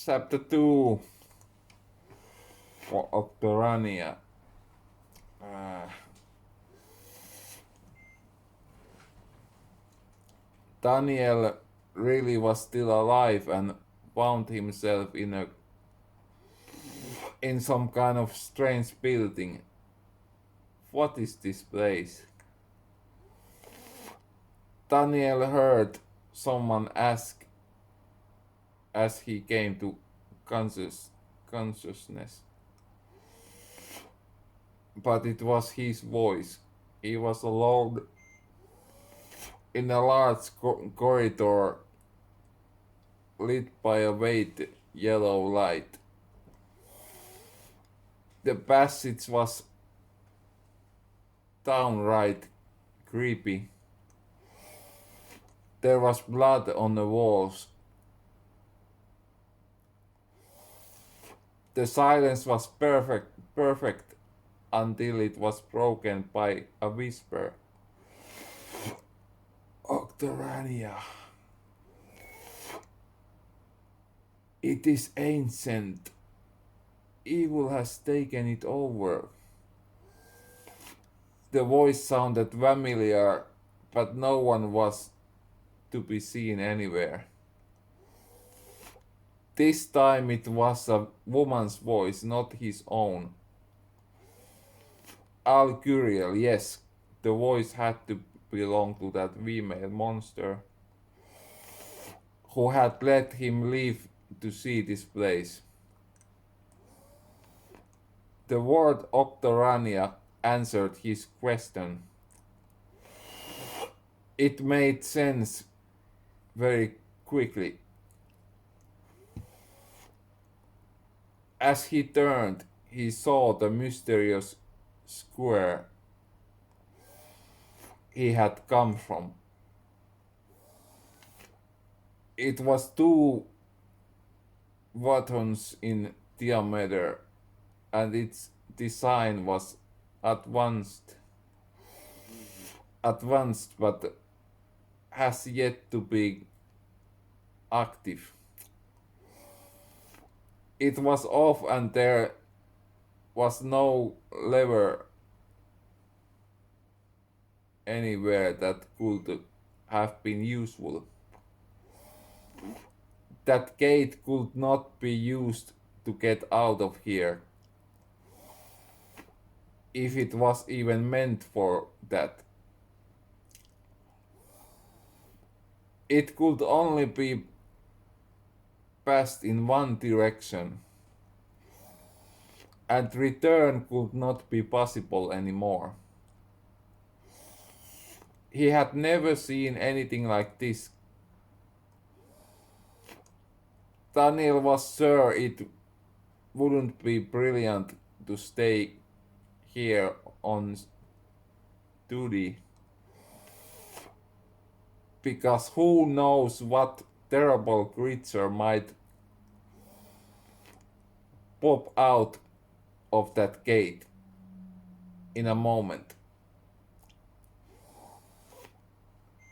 Chapter 2 for Octorania. Daniel really was still alive and found himself in some kind of strange building. What is this place? Daniel heard someone ask as he came to consciousness. But it was his voice. He was alone in a large corridor lit by a white yellow light. The passage was downright creepy. There was blood on the walls. The silence was perfect until it was broken by a whisper. Octorania. It is ancient. Evil has taken it over. The voice sounded familiar, but no one was to be seen anywhere. This time it was a woman's voice, not his own. Al-Curiel, yes, the voice had to belong to that female monster who had let him live to see this place. The word Octorania answered his question. It made sense very quickly. As he turned, he saw the mysterious square he had come from. It was 2 watons in diameter, and its design was advanced but has yet to be active. It was off and there was no lever anywhere that could have been useful. That gate could not be used to get out of here, if it was even meant for that. It could only be passed in one direction, and return could not be possible anymore. He had never seen anything like this. Daniel was sure it wouldn't be brilliant to stay here on duty, because who knows what terrible creature might pop out of that gate in a moment.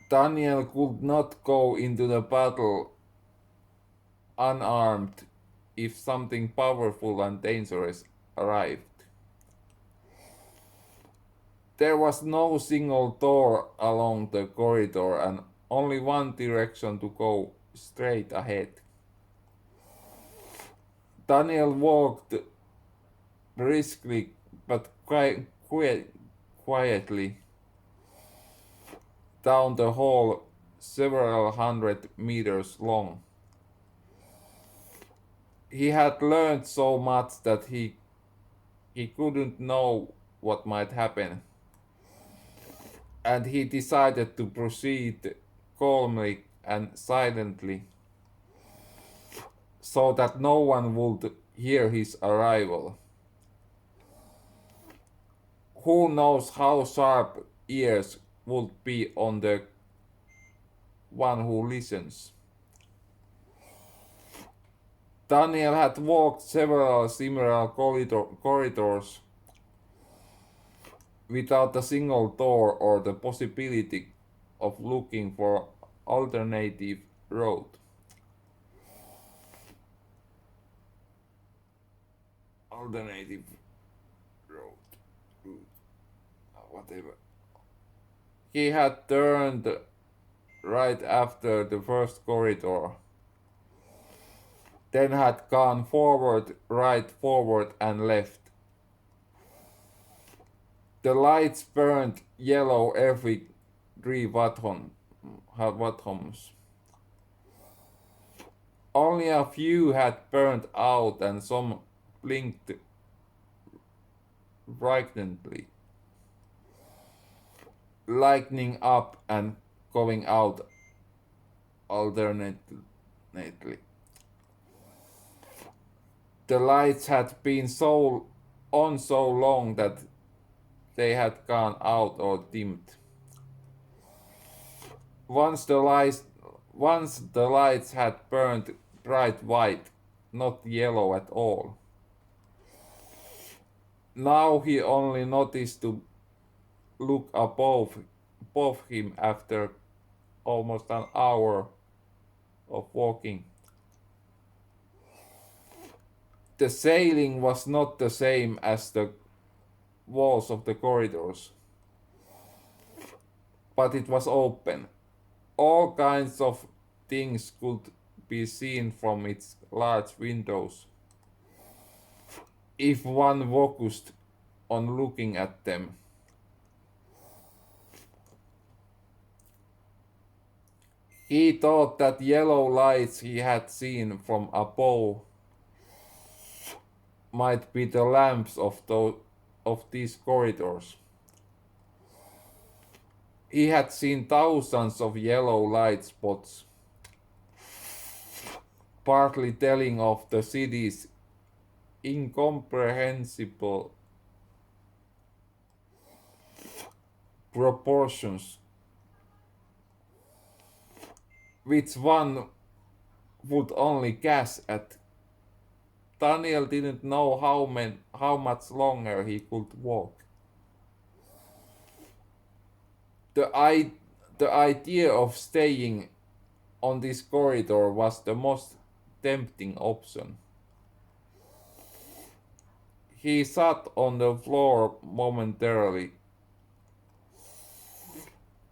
Daniel could not go into the battle unarmed if something powerful and dangerous arrived. There was no single door along the corridor and only one direction to go straight ahead. Daniel walked briskly but quietly down the hall several hundred meters long. He had learned so much that he couldn't know what might happen, and he decided to proceed calmly and silently so that no one would hear his arrival. Who knows how sharp ears would be on the one who listens. Daniel had walked several similar corridors without a single door or the possibility of looking for alternative road. alternative route, whatever. He had turned right after the first corridor, then had gone forward, right, forward, and left. The lights burned yellow every 3 watts. Only a few had burned out and some blinked brightly, lightening up and going out alternately. The lights had been on so long that they had gone out or dimmed. Once the lights had burned bright white, not yellow at all. Now he only noticed to look above him after almost an hour of walking. The ceiling was not the same as the walls of the corridors, but it was open. All kinds of things could be seen from its large windows if one focused on looking at them. He thought that yellow lights he had seen from above might be the lamps of these corridors. He had seen thousands of yellow light spots, partly telling of the city's incomprehensible proportions, which one would only guess at. Daniel didn't know how much longer he could walk. The idea of staying on this corridor was the most tempting option. He sat on the floor momentarily,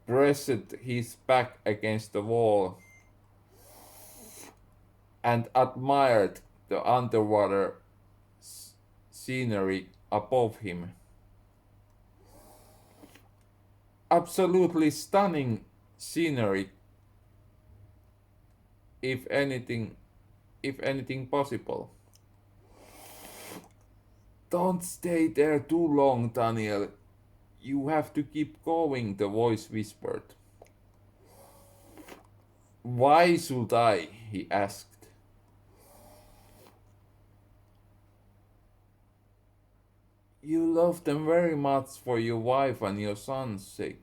pressed his back against the wall, and admired the underwater scenery above him. Absolutely stunning scenery, if anything possible. Don't stay there too long, Daniel. You have to keep going, the voice whispered. Why should I? He asked. You love them very much for your wife and your son's sake.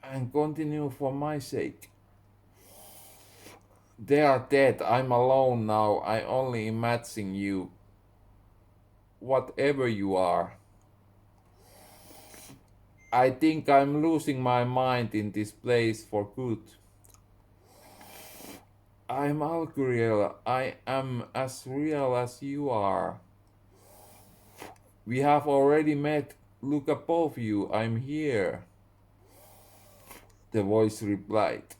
And continue for my sake. They are dead. I'm alone now. I only imagine you. Whatever you are. I think I'm losing my mind in this place for good. I'm Alcuriel. I am as real as you are. We have already met. Look above you. I'm here. The voice replied.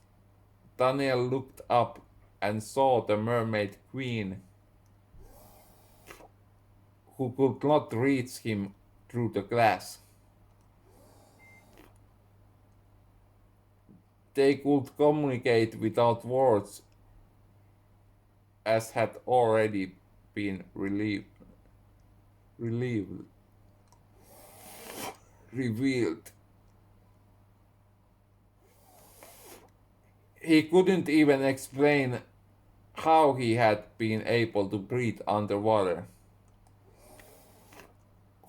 Daniel looked up and saw the mermaid queen, who could not reach him through the glass. They could communicate without words, as had already been revealed. He couldn't even explain how he had been able to breathe underwater.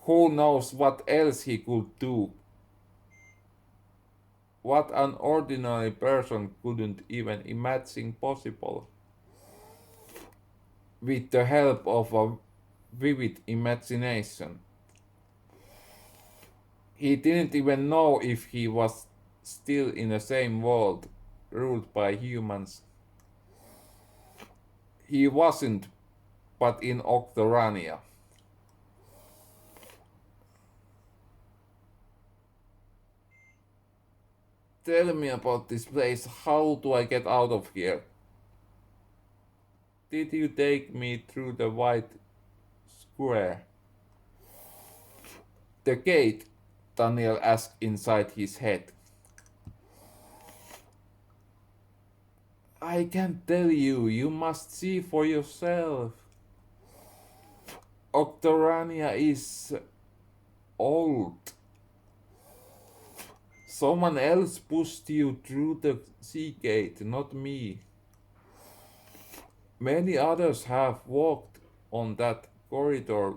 Who knows what else he could do? What an ordinary person couldn't even imagine possible. With the help of a vivid imagination. He didn't even know if he was still in the same world, ruled by humans, He wasn't, but in Octorania. Tell me about this place. How do I get out of here? Did you take me through the white square? The gate, Daniel asked inside his head. I can't tell you. You must see for yourself. Octorania is old. Someone else pushed you through the sea gate, not me. Many others have walked on that corridor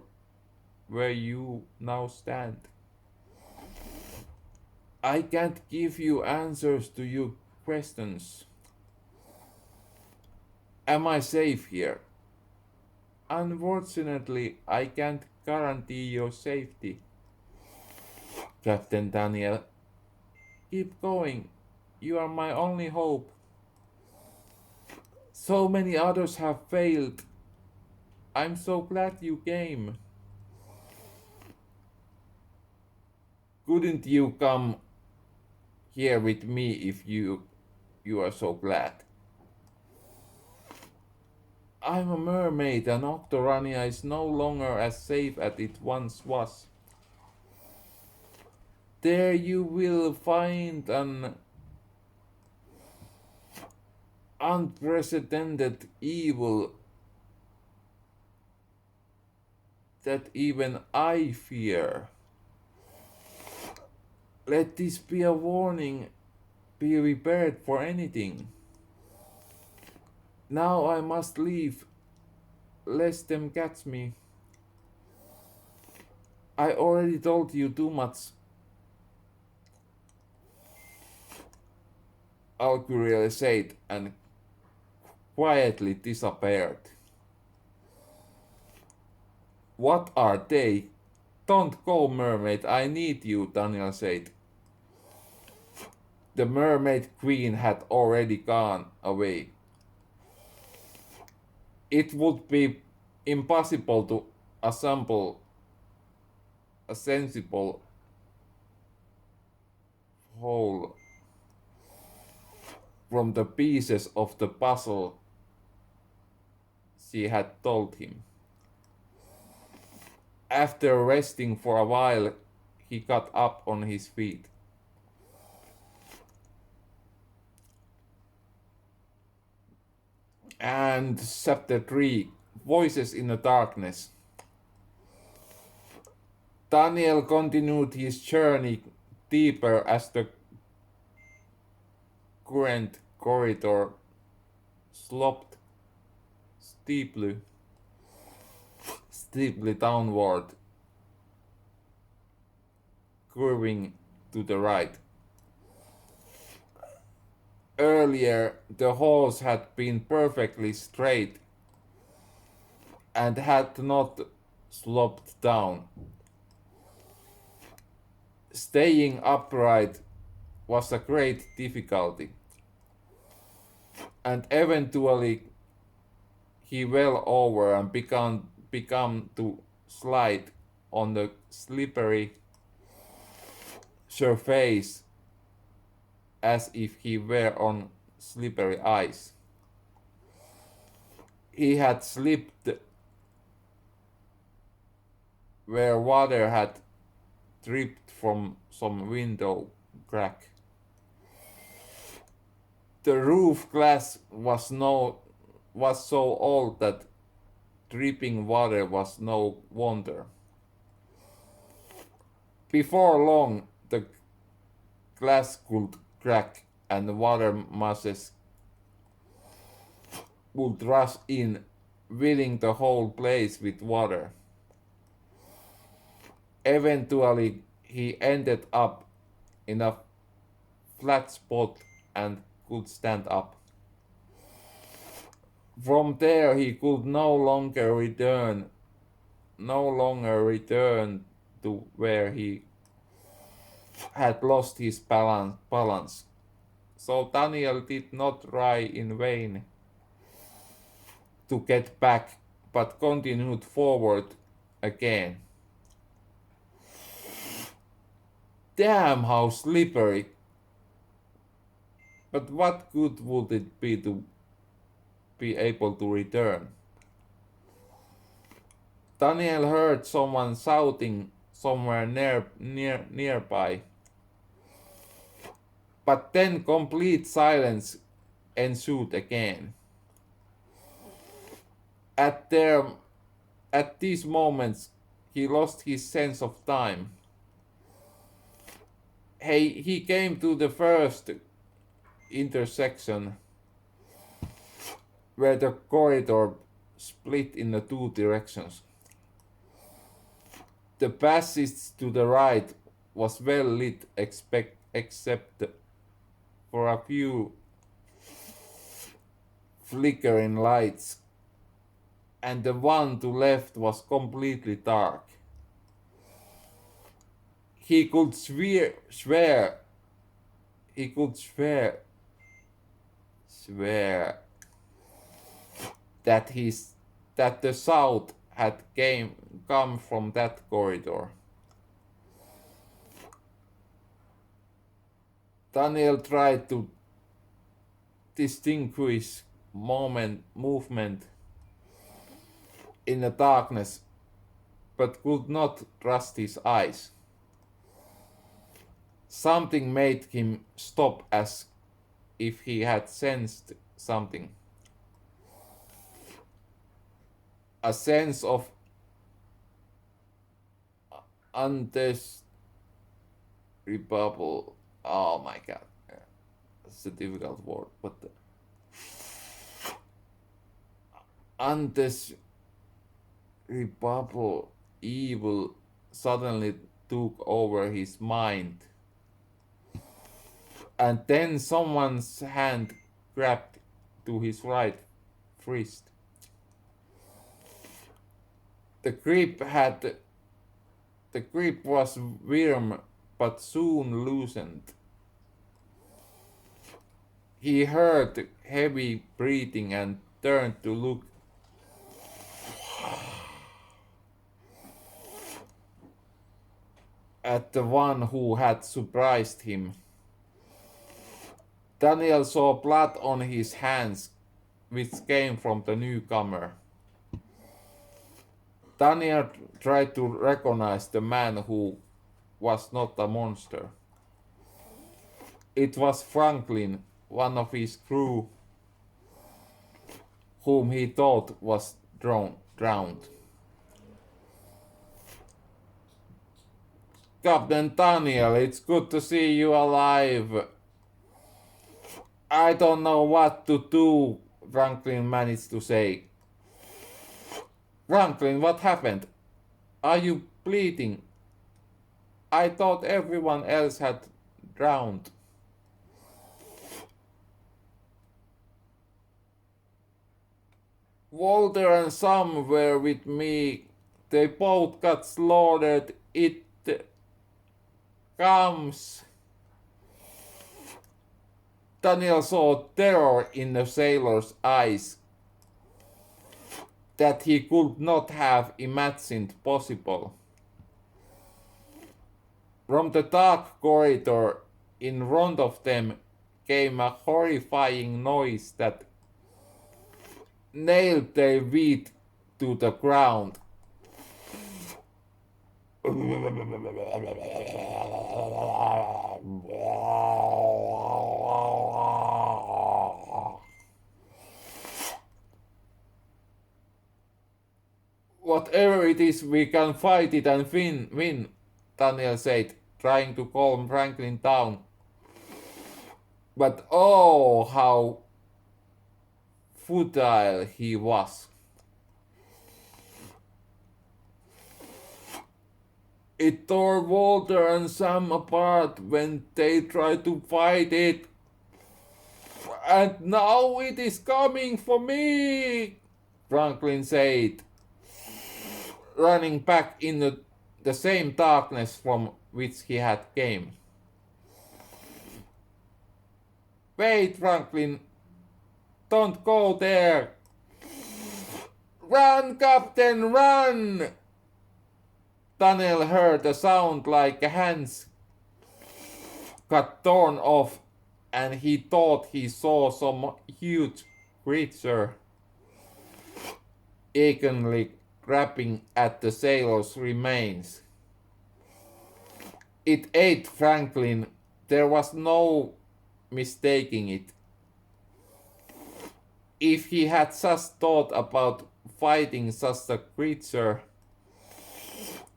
where you now stand. I can't give you answers to your questions. Am I safe here? Unfortunately, I can't guarantee your safety. Captain Daniel, keep going. You are my only hope. So many others have failed. I'm so glad you came. Couldn't you come here with me if you are so glad? I'm a mermaid and Octorania is no longer as safe as it once was. There you will find an unprecedented evil that even I fear. Let this be a warning. Be prepared for anything. Now I must leave, lest them catch me. I already told you too much. Alcuriel said and quietly disappeared. What are they? Don't go, mermaid, I need you, Daniel said. The mermaid queen had already gone away. It would be impossible to assemble a sensible whole from the pieces of the puzzle she had told him. After resting for a while, he got up on his feet. And chapter 3, Voices in the Darkness. Daniel continued his journey deeper as the current corridor sloped steeply downward, curving to the right. Earlier, the halls had been perfectly straight and had not sloped down. Staying upright was a great difficulty, and eventually he fell over and began to slide on the slippery surface as if he were on slippery ice. He had slipped where water had dripped from some window crack. The roof glass was so old that dripping water was no wonder. Before long, the glass could crack and water masses would rush in, filling the whole place with water. Eventually, he ended up in a flat spot and could stand up. From there, he could no longer return to where he had lost his balance. So Daniel did not try in vain. to get back, but continued forward again. Damn, how slippery. But what good would it be to be able to return? Daniel heard someone shouting somewhere nearby. But then complete silence ensued again. At these moments, he lost his sense of time. He came to the first intersection where the corridor split in the two directions. The passage to the right was well lit except for a few flickering lights, and the one to left was completely dark. He could swear that the sound had come from that corridor. Daniel tried to distinguish movement in the darkness, but could not trust his eyes. Something made him stop as if he had sensed something. A sense of undesirable. Oh my god, it's a difficult word, but undesirable evil suddenly took over his mind. And then someone's hand grabbed to his right wrist. The grip was firm but soon loosened. He heard heavy breathing and turned to look. At the one who had surprised him. Daniel saw blood on his hands, which came from the newcomer. Daniel tried to recognize the man who was not a monster. It was Franklin, one of his crew, whom he thought was drowned. Captain Daniel, it's good to see you alive. I don't know what to do, Franklin managed to say. Franklin, what happened? Are you bleeding? I thought everyone else had drowned. Walter and Sam were with me. They both got slaughtered. It comes. Daniel saw terror in the sailor's eyes that he could not have imagined possible. From the dark corridor in front of them came a horrifying noise that nailed their feet to the ground. Whatever it is, we can fight it and win, Daniel said, trying to calm Franklin down. But oh, how futile he was. It tore Walter and Sam apart when they tried to fight it. And now it is coming for me, Franklin said, running back into the same darkness from which he had came. Wait, Franklin, don't go there. Run, Captain, run! Daniel heard a sound like hands got torn off, and he thought he saw some huge creature eagerly grabbing at the sailor's remains. It ate Franklin. There was no mistaking it. If he had just thought about fighting such a creature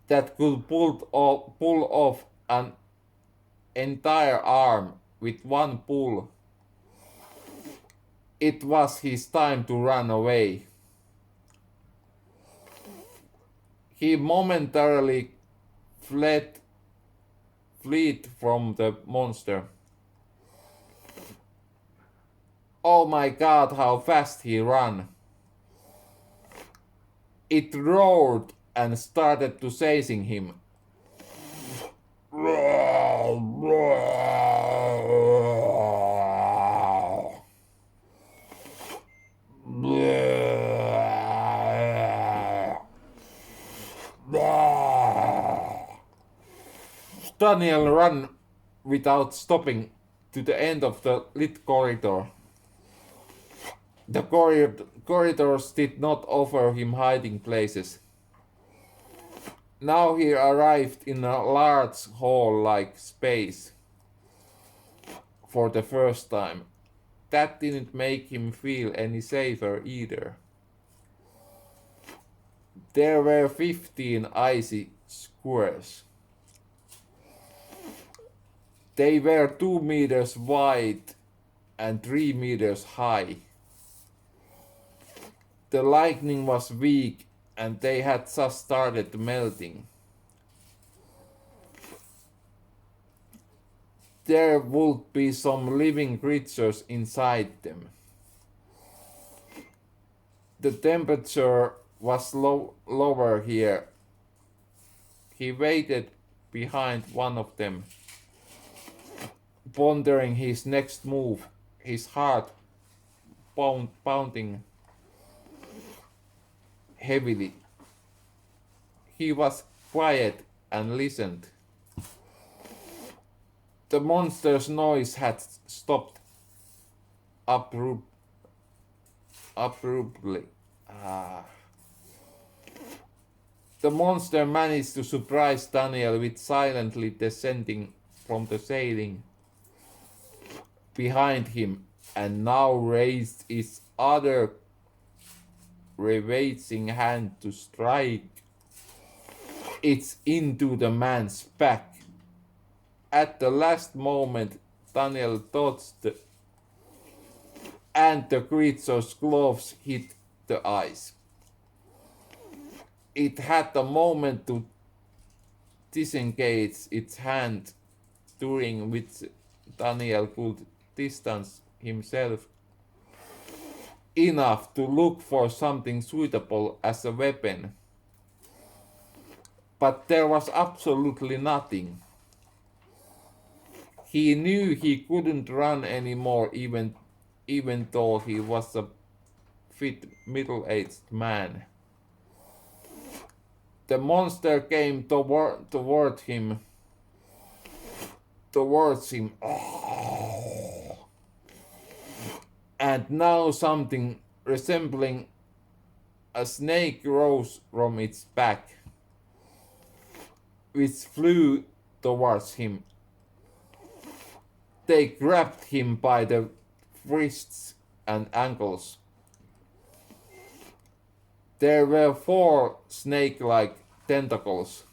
that could pull off an entire arm with one pull, it was his time to run away. He momentarily fled from the monster. Oh my God, how fast he ran. It roared and started to chasing him. Daniel ran without stopping to the end of the lit corridor. The corridors did not offer him hiding places. Now he arrived in a large hall-like space for the first time. That didn't make him feel any safer either. There were 15 icy squares. They were 2 meters wide and 3 meters high. The lightning was weak and they had just started melting. There would be some living creatures inside them. The temperature was lower here. He waited behind one of them, pondering his next move, his heart pounding heavily. He was quiet and listened. The monster's noise had stopped abruptly. The monster managed to surprise Daniel with silently descending from the ceiling behind him, and now raised its other ravaging hand to strike it into the man's back. At the last moment, Daniel dodged and the creature's gloves hit the ice. It had a moment to disengage its hand, during which Daniel could distance himself enough to look for something suitable as a weapon. But there was absolutely nothing. He knew he couldn't run anymore, even though he was a fit middle-aged man. The monster came towards him. And now something resembling a snake rose from its back, which flew towards him. They grabbed him by the wrists and ankles. There were 4 snake-like tentacles,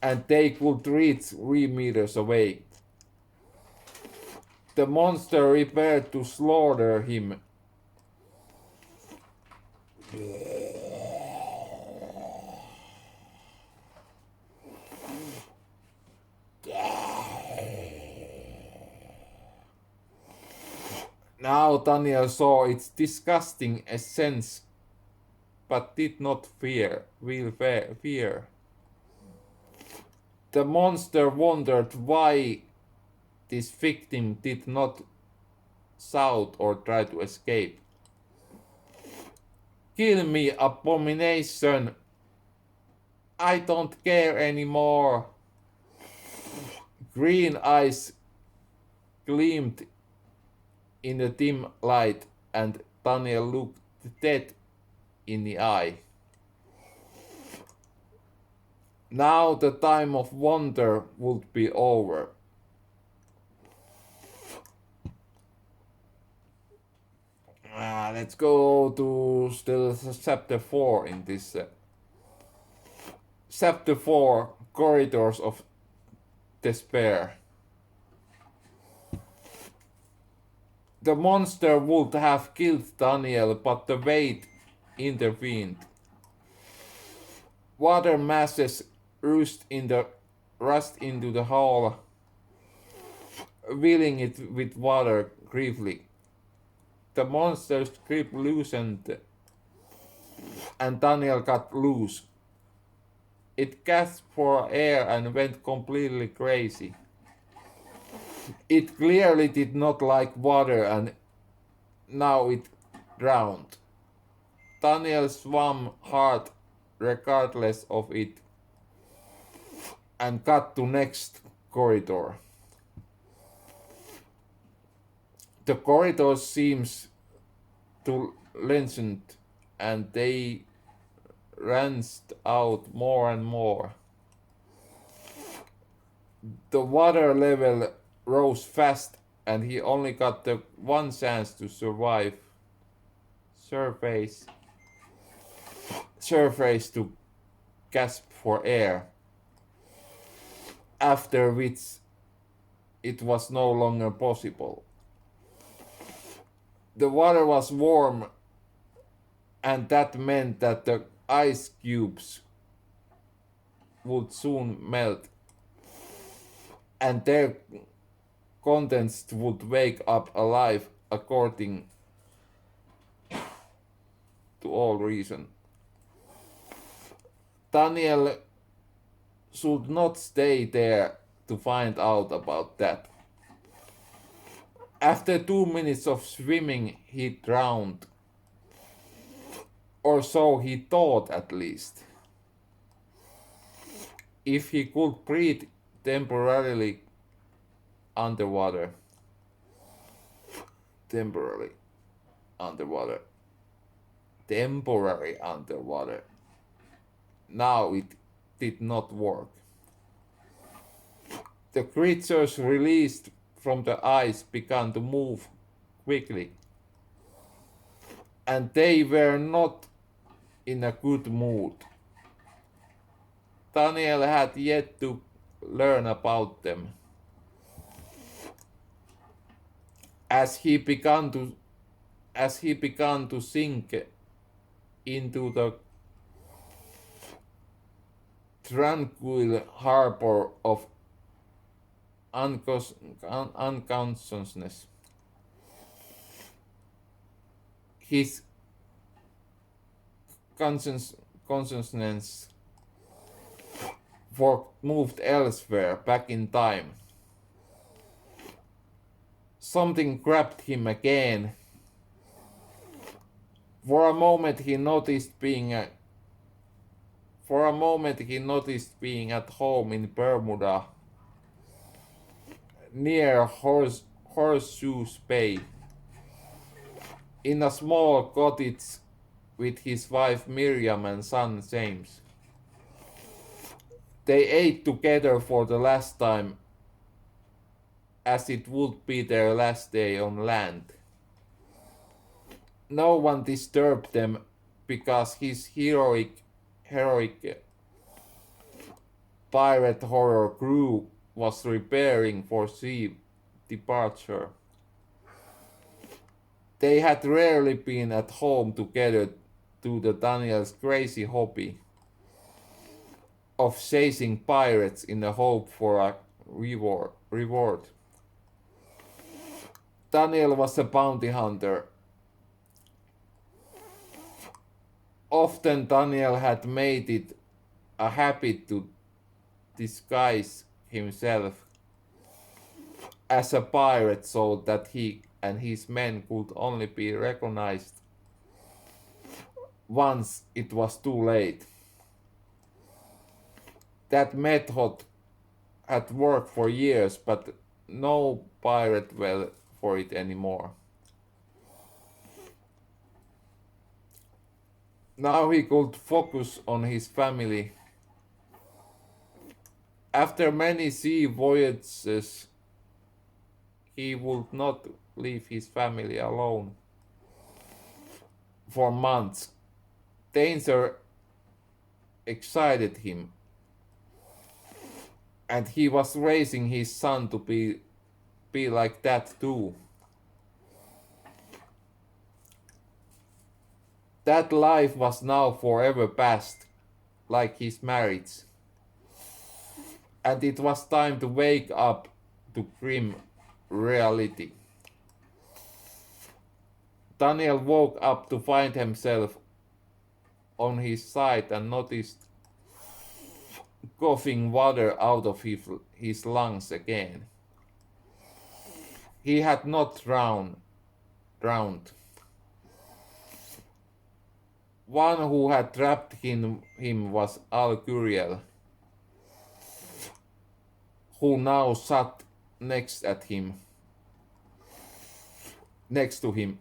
and they could reach 3 meters away. The monster prepared to slaughter him. Now Daniel saw its disgusting essence, but did not fear. The monster wondered why this victim did not shout or try to escape. Kill me, abomination! I don't care anymore! Green eyes gleamed in the dim light, and Daniel looked dead in the eye. Now the time of wonder would be over. Let's go to still chapter 4 in this. Chapter 4, Corridors of Despair. The monster would have killed Daniel, but the weight intervened. Water masses rushed into the hall, filling it with water gravely. The monster's grip loosened, and Daniel got loose. It gasped for air and went completely crazy. It clearly did not like water, and now it drowned. Daniel swam hard regardless of it and got to next corridor. The corridor seems to lengthen, and they ranced out more and more. The water level rose fast, and he only got the one chance to survive. Surface to gasp for air, after which it was no longer possible. The water was warm, and that meant that the ice cubes would soon melt, and their contents would wake up alive according to all reason. Daniel should not stay there to find out about that. After 2 minutes of swimming, he drowned. Or so he thought, at least. If he could breathe temporarily underwater. Temporary underwater. Now it did not work. The creatures released from the ice began to move quickly, and they were not in a good mood. Daniel had yet to learn about them. As he began to sink into the tranquil harbor of unconsciousness, his consciousness moved elsewhere, back in time. Something grabbed him again. For a moment he noticed being at home in Bermuda, near Horseshoe Bay, in a small cottage with his wife Miriam and son James. They ate together for the last time, as it would be their last day on land. No one disturbed them, because his heroic pirate horror crew was preparing for sea departure. They had rarely been at home together due to Daniel's crazy hobby of chasing pirates in the hope for a reward. Daniel was a bounty hunter. Often Daniel had made it a habit to disguise himself as a pirate so that he and his men could only be recognized once it was too late. That method had worked for years, but no pirate fell for it anymore. Now he could focus on his family. After many sea voyages, he would not leave his family alone for months. Danger excited him, and he was raising his son to be like that too. That life was now forever past, like his marriage, and it was time to wake up to grim reality. Daniel woke up to find himself on his side and noticed coughing water out of his lungs again. He had not drowned. One who had trapped him was Al Curiel, who now sat next to him.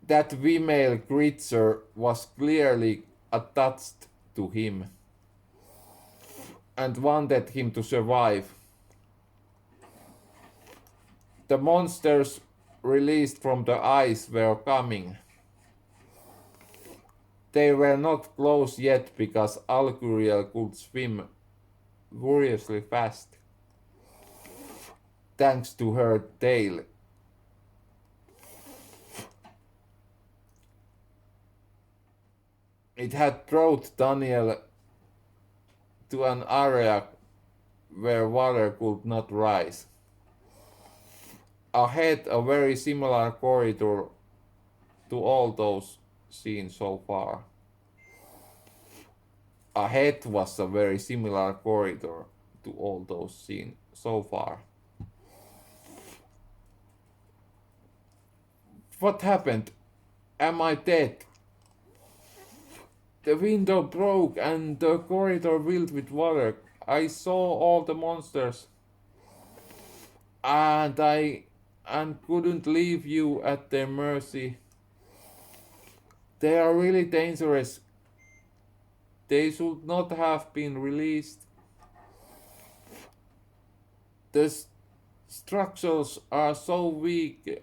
That female creature was clearly attached to him and wanted him to survive. The monsters released from the ice were coming. They were not close yet because Alcuriel could swim furiously fast, thanks to her tail. It had brought Daniel to an area where water could not rise. Ahead, a very similar corridor to all those seen so far. Ahead was a very similar corridor to all those seen so far. What happened? Am I dead? The window broke and the corridor filled with water. I saw all the monsters. And I couldn't leave you at their mercy. They are really dangerous. They should not have been released. The structures are so weak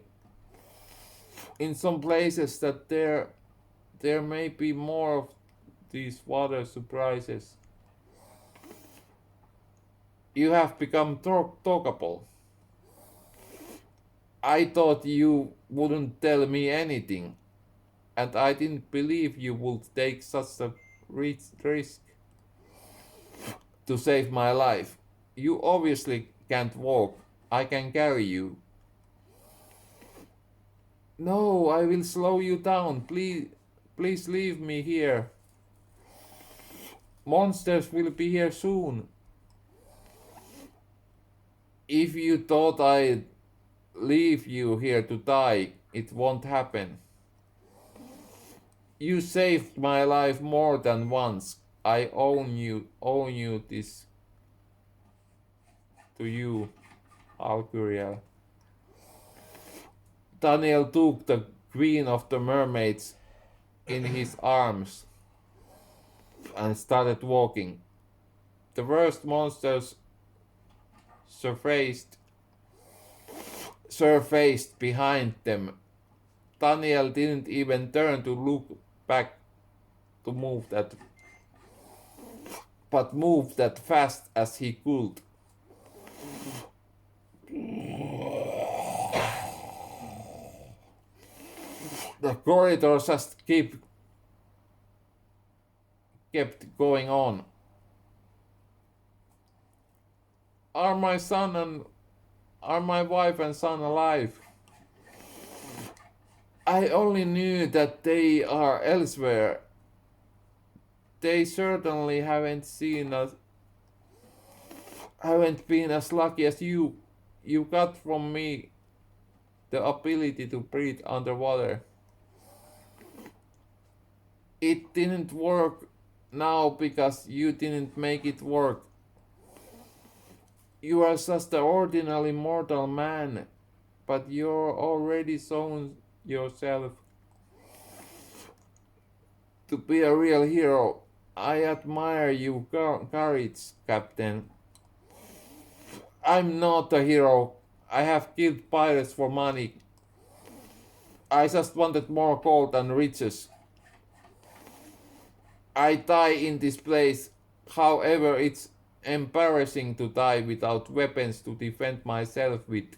in some places that there may be more of these water surprises. You have become talkable. I thought you wouldn't tell me anything, and I didn't believe you would take such a risk to save my life. You obviously can't walk. I can carry you. No, I will slow you down. Please leave me here. Monsters will be here soon. If you thought I'd leave you here to die, it won't happen. You saved my life more than once. I owe you this to you, Alcuriel. Daniel took the Queen of the Mermaids in his arms and started walking. The worst monsters surfaced behind them. Daniel didn't even turn to look back to move that fast as he could. The corridor just kept going on. Are my wife and son alive? I only knew that they are elsewhere. They certainly haven't been as lucky as you. You got from me the ability to breathe underwater. It didn't work now because you didn't make it work. You are just an ordinary mortal man, but you're already shown yourself to be a real hero. I admire your courage, Captain. I'm not a hero. I have killed pirates for money. I just wanted more gold and riches. I die in this place. However, it's embarrassing to die without weapons to defend myself with.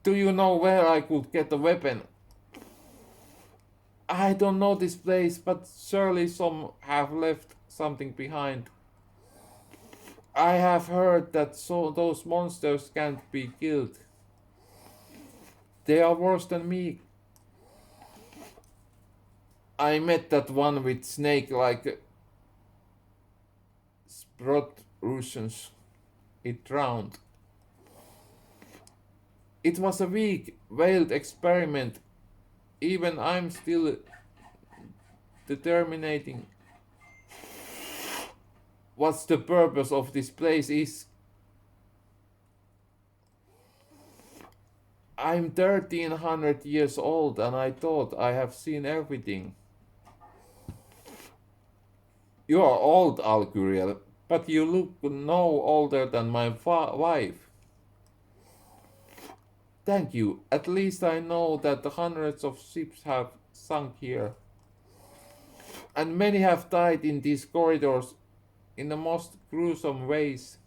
Do you know where I could get a weapon? I don't know this place, but surely some have left something behind. I have heard that those monsters can't be killed. They are worse than me. I met that one with snake-like protrusions. It drowned. It was a weak, veiled experiment. Even I'm still determining what's the purpose of this place is. I'm 1300 years old and I thought I have seen everything. You are old, Alcuriel, but you look no older than my wife. Thank you. At least I know that hundreds of ships have sunk here. And many have died in these corridors in the most gruesome ways.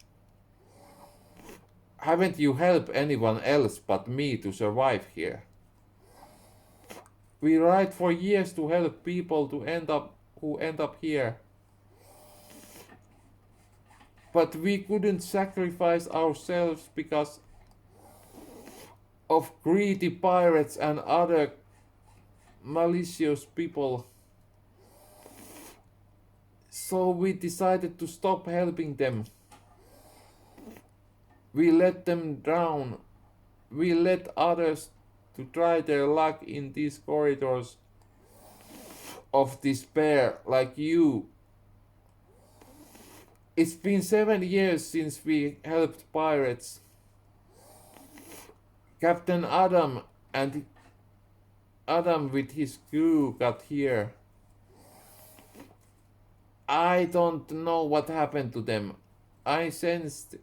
Haven't you helped anyone else but me to survive here? We tried for years to help people who end up here. But we couldn't sacrifice ourselves because of greedy pirates and other malicious people. So we decided to stop helping them. We let them drown. We let others to try their luck in these corridors of despair, like you. It's been 7 years since we helped pirates. Captain Adam and Adam with his crew got here. I don't know what happened to them. I sensed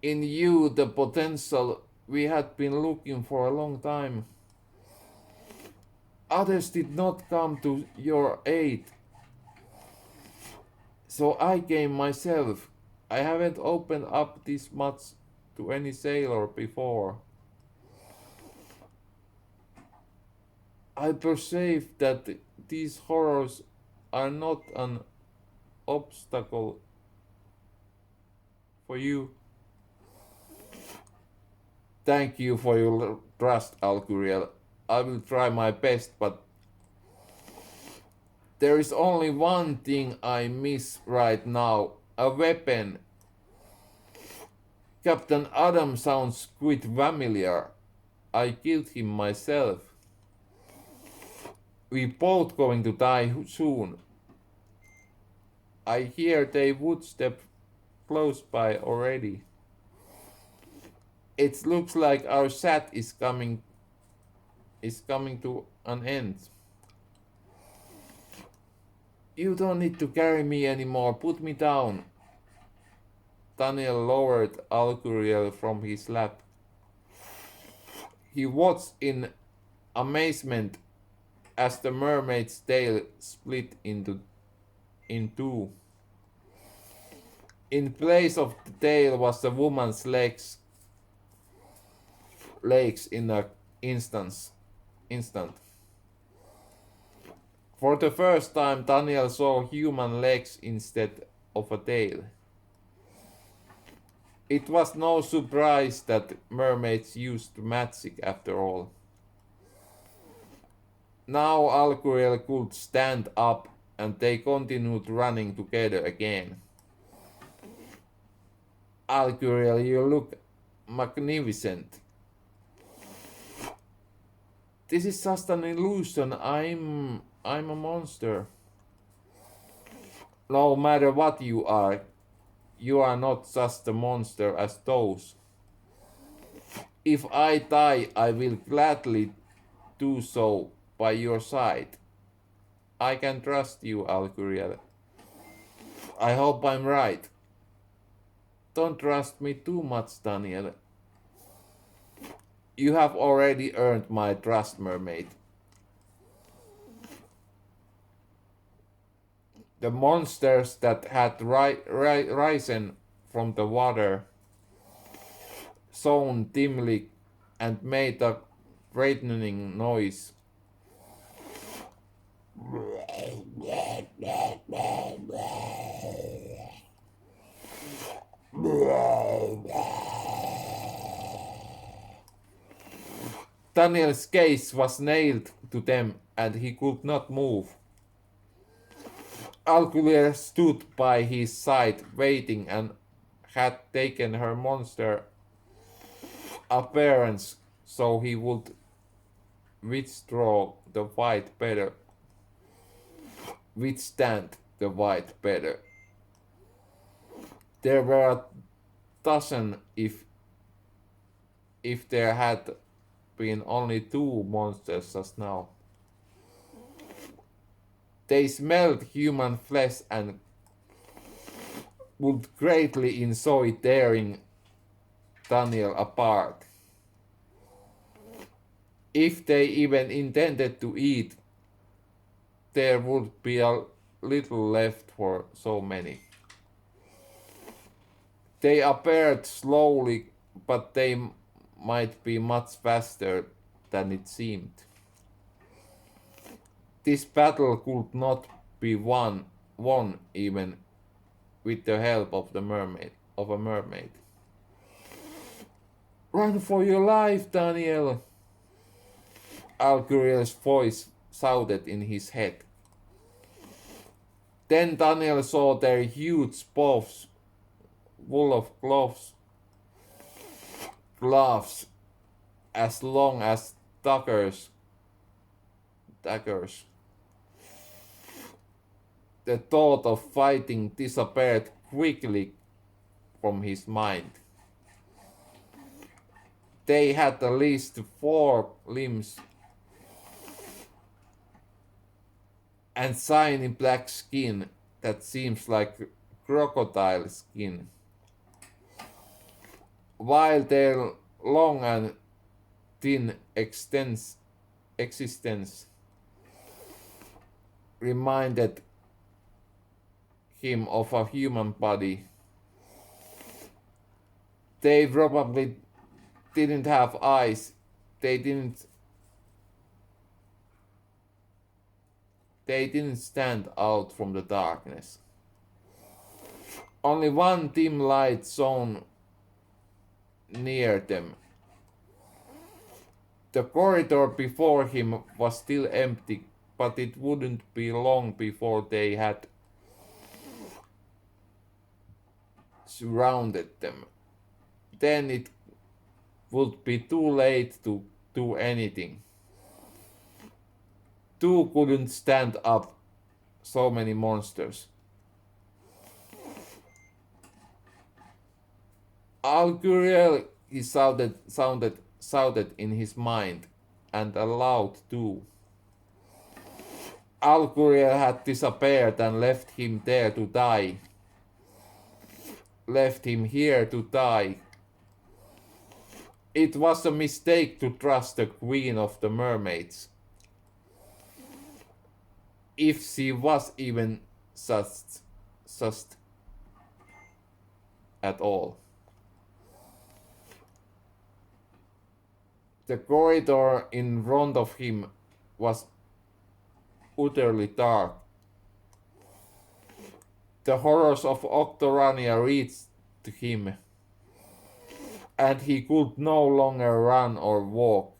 in you the potential we had been looking for a long time. Others did not come to your aid. So I came myself. I haven't opened up this much to any sailor before. I perceive that these horrors are not an obstacle for you. Thank you for your trust, Alcuriel. I will try my best, but there is only one thing I miss right now. A weapon. Captain Adam sounds quite familiar. I killed him myself. We both going to die soon. I hear their footsteps close by already. It looks like our chat is coming to an end. You don't need to carry me anymore. Put me down. Daniel lowered Alcuriel from his lap. He watched in amazement as the mermaid's tail split in two. In place of the tail was the woman's legs in an instant. For the first time, Daniel saw human legs instead of a tail. It was no surprise that mermaids used magic after all. Now Alcuriel could stand up and they continued running together again. Alcuriel, you look magnificent. This is just an illusion. I'm a monster. No matter what you are not just a monster as those. If I die, I will gladly do so by your side. I can trust you, Alcuriel. I hope I'm right. Don't trust me too much, Daniel. You have already earned my trust, mermaid. The monsters that had risen from the water shone dimly and made a frightening noise. Daniel's gaze was nailed to them and he could not move. Alcuriel stood by his side waiting and had taken her monster appearance so he would withstand the fight better. There were a dozen if there had been only 2 monsters just now. They smelled human flesh and would greatly enjoy tearing Daniel apart. If they even intended to eat, there would be a little left for so many. They appeared slowly, but they might be much faster than it seemed. This battle could not be won even with the help of a mermaid. Run for your life, Daniel! Alcuriel's voice shouted in his head. Then Daniel saw their huge paws full of gloves as long as daggers. The thought of fighting disappeared quickly from his mind. They had at least 4 limbs and shiny black skin that seems like crocodile skin, while their long and thin existence reminded him of a human body. They probably didn't have eyes. They didn't stand out from the darkness. Only one dim light shone near them. The corridor before him was still empty, but it wouldn't be long before they had surrounded them. Then it would be too late to do anything. 2 couldn't stand up so many monsters. Alcuriel, he shouted in his mind, and aloud too. Alcuriel had disappeared and left him there to die. Left him here to die. It was a mistake to trust the Queen of the Mermaids. If she was even just at all. The corridor in front of him was utterly dark. The horrors of Octorania reached him, and he could no longer run or walk.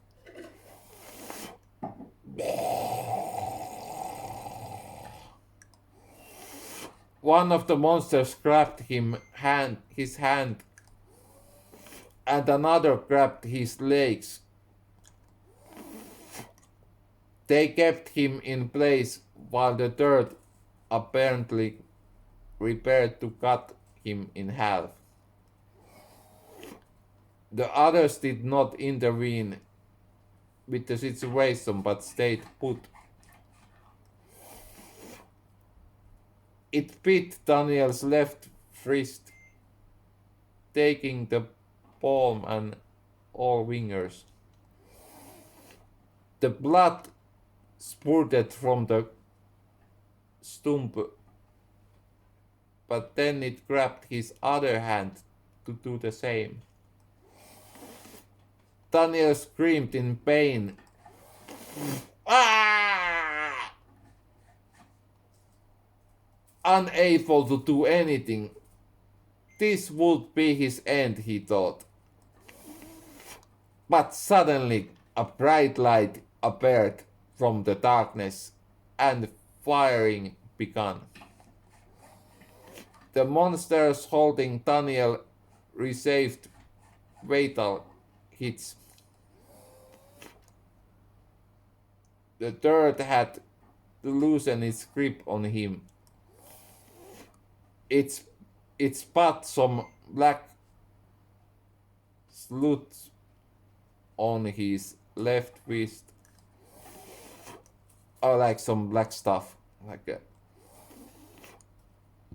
One of the monsters grabbed his hand, and another grabbed his legs. They kept him in place while the third apparently prepared to cut him in half. The others did not intervene with the situation but stayed put. It bit Daniel's left wrist, taking the palm and all fingers. The blood spurted from the stump, but then it grabbed his other hand to do the same. Daniel screamed in pain. Ah! Unable to do anything. This would be his end, he thought. But suddenly a bright light appeared from the darkness and firing began. The monsters holding Daniel received fatal hits. The third had to loosen its grip on him. It spat some black sludge on his left wrist. Or like some black stuff. Like a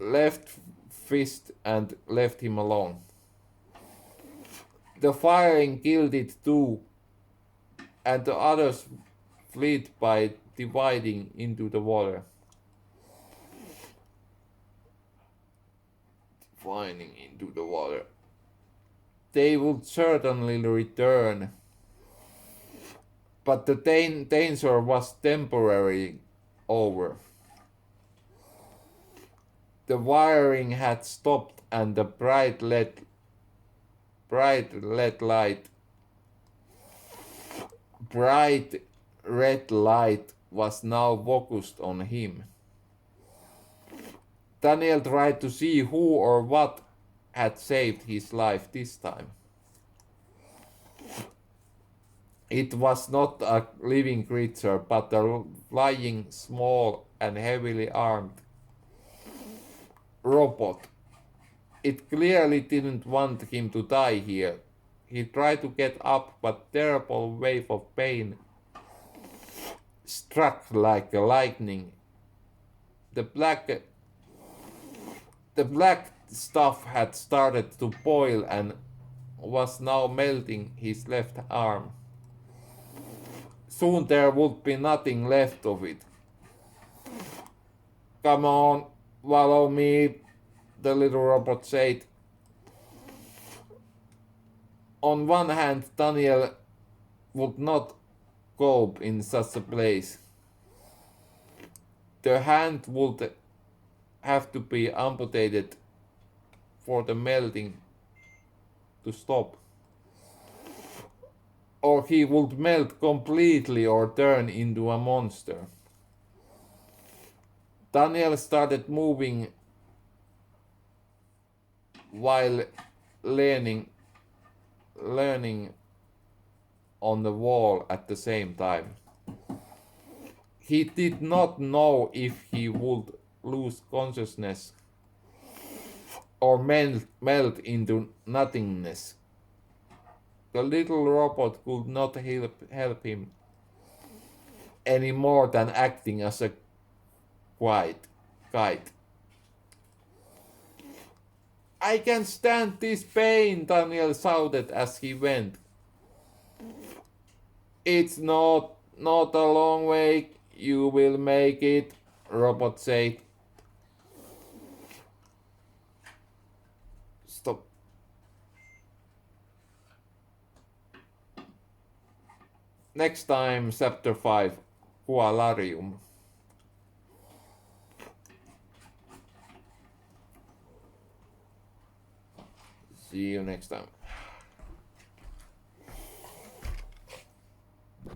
left fist and left him alone. The firing killed it too, and the others fled by dividing into the water. Dividing into the water. They would certainly return, but the danger was temporarily over. The wiring had stopped and the bright red light was now focused on him. Daniel tried to see who or what had saved his life this time. It was not a living creature, but a flying, small and heavily armed robot. It clearly didn't want him to die here. He tried to get up, but terrible wave of pain struck like a lightning. The black stuff had started to boil and was now melting his left arm. Soon there would be nothing left of it. Come on, follow me, the little robot said. On one hand, Daniel would not cope in such a place. The hand would have to be amputated for the melting to stop. Or he would melt completely or turn into a monster. Daniel started moving while leaning on the wall at the same time. He did not know if he would lose consciousness or melt into nothingness. The little robot could not help him any more than acting as a guide. I can stand this pain, Daniel shouted as he went. It's not a long way, you will make it, robot said. Stop. Next time, chapter 5, Koalarium. See you next time.